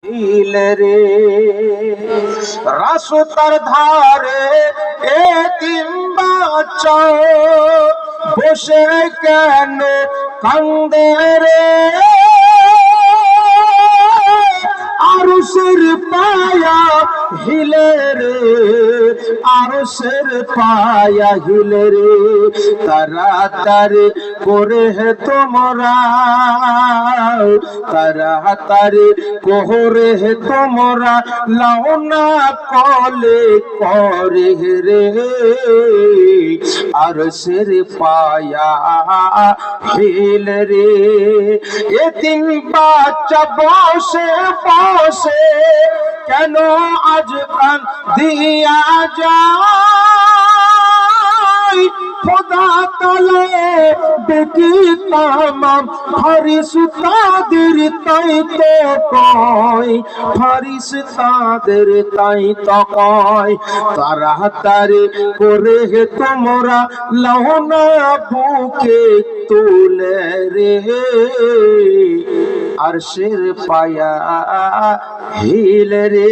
রে রাস্তার ধারে এতিম বাচ্চা বসে কেন কান্দে রে আরশের পায়া হিলে রে আরশের পায়া হিলে রে তাড়াতাড়ি করে তোমরা তাড়াতাড়ি করে তোমরা লাউনা কলে করে রে আরশের পায়া হিলে রে এতিম বাচ্চা বসে বসে কেন আজ কান দিয়া যায় খোদা তাআলা দেখি তামাম ফেরেশতাদের তাই তো কয় ফেরেশতাদের তাই তো কয় তাড়াতাড়ি করে তোমরা লাউনা বুকে তুলে রে আরশের পায়া হিলে রে।